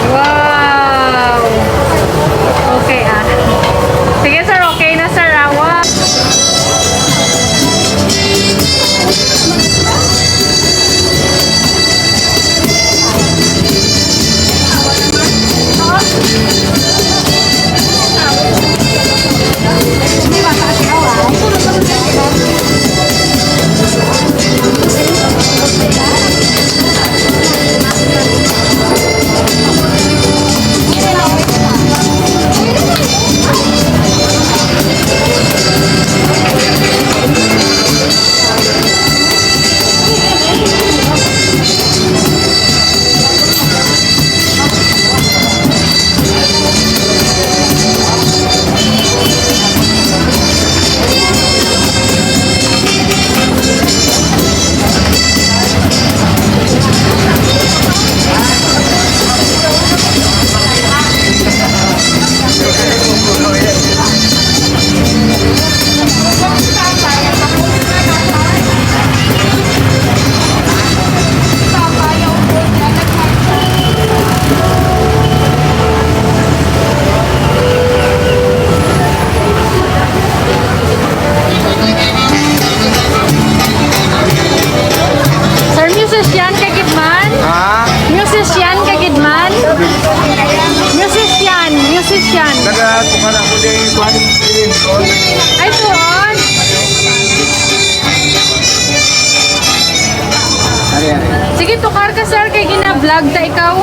Wow! Okay ah. Sige sir, okay na sir. Wow! Ay, tuon. Sige, tukar ka sir, kay gina-vlog ta ikaw.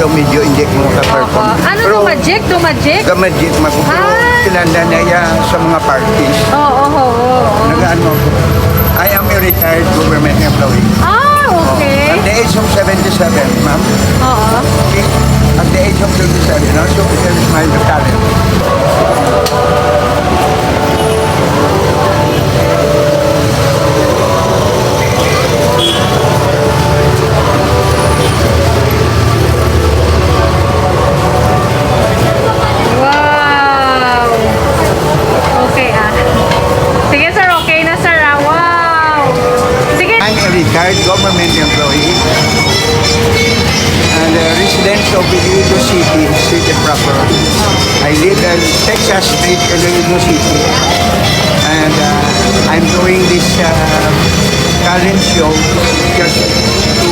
Medyo hindi mo ka-perform. Ano Magic? Magic, kilala niya sa mga parties. Nag-ano ako. I am a retired government employee. Okay. At the age of 77, ma'am. Okay. At the age of 77, also because it's my talent. Retired government employee and resident of Iloilo City proper. I live in Texas Street, Iloilo City, and I'm doing this talent show just to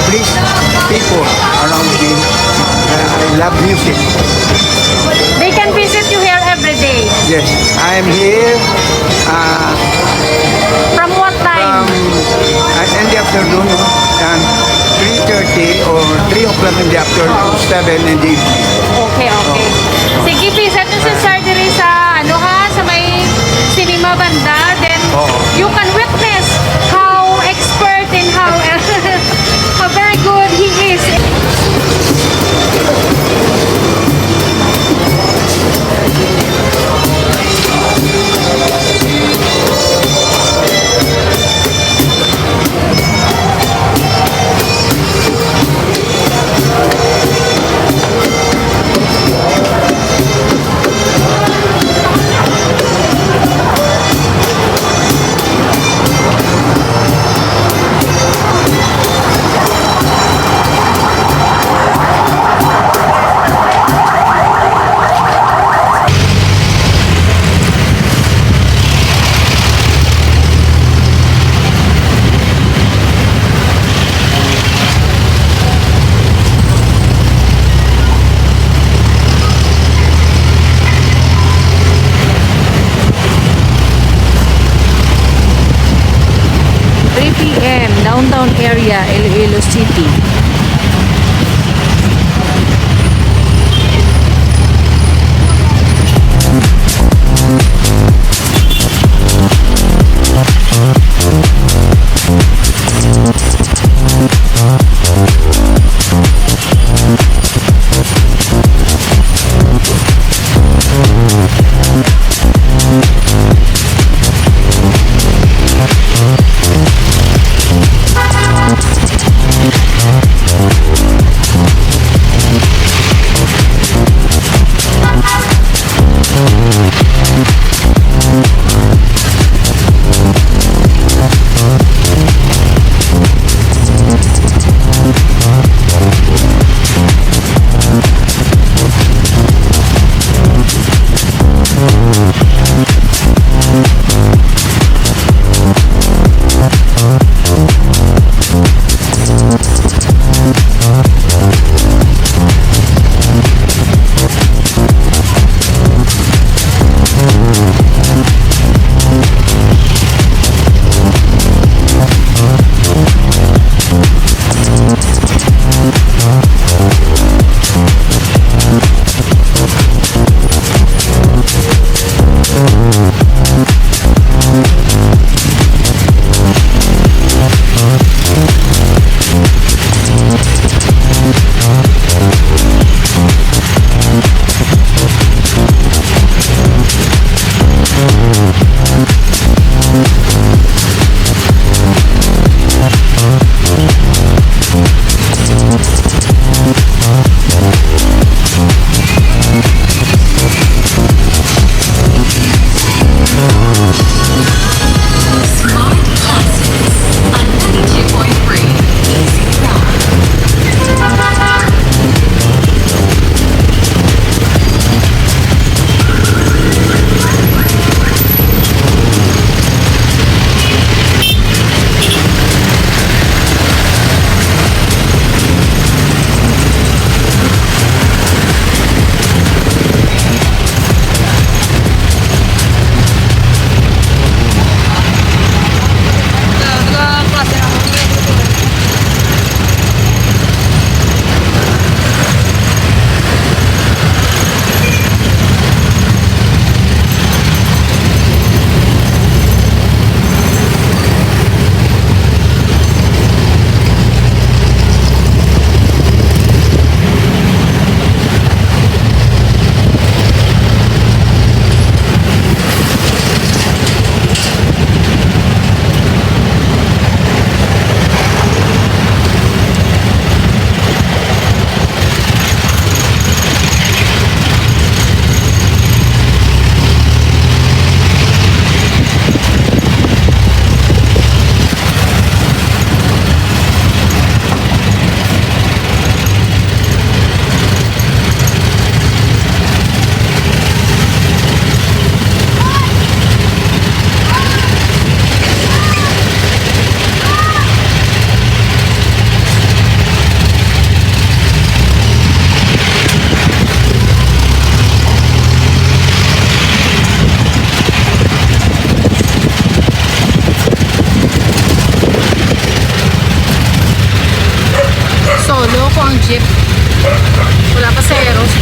please people around me. I love music. They can visit you here every day? Yes, I'm here. From what time? In the afternoon and 3:30 or 3 o'clock in the afternoon, 7 in the evening. Okay, okay. Sige, please, ito si Sir diri sa, ano ha, sa may cinema banda. Then, Oo. you can witness how expert and how, how very good he is. PM, downtown area, Iloilo City.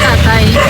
tatay.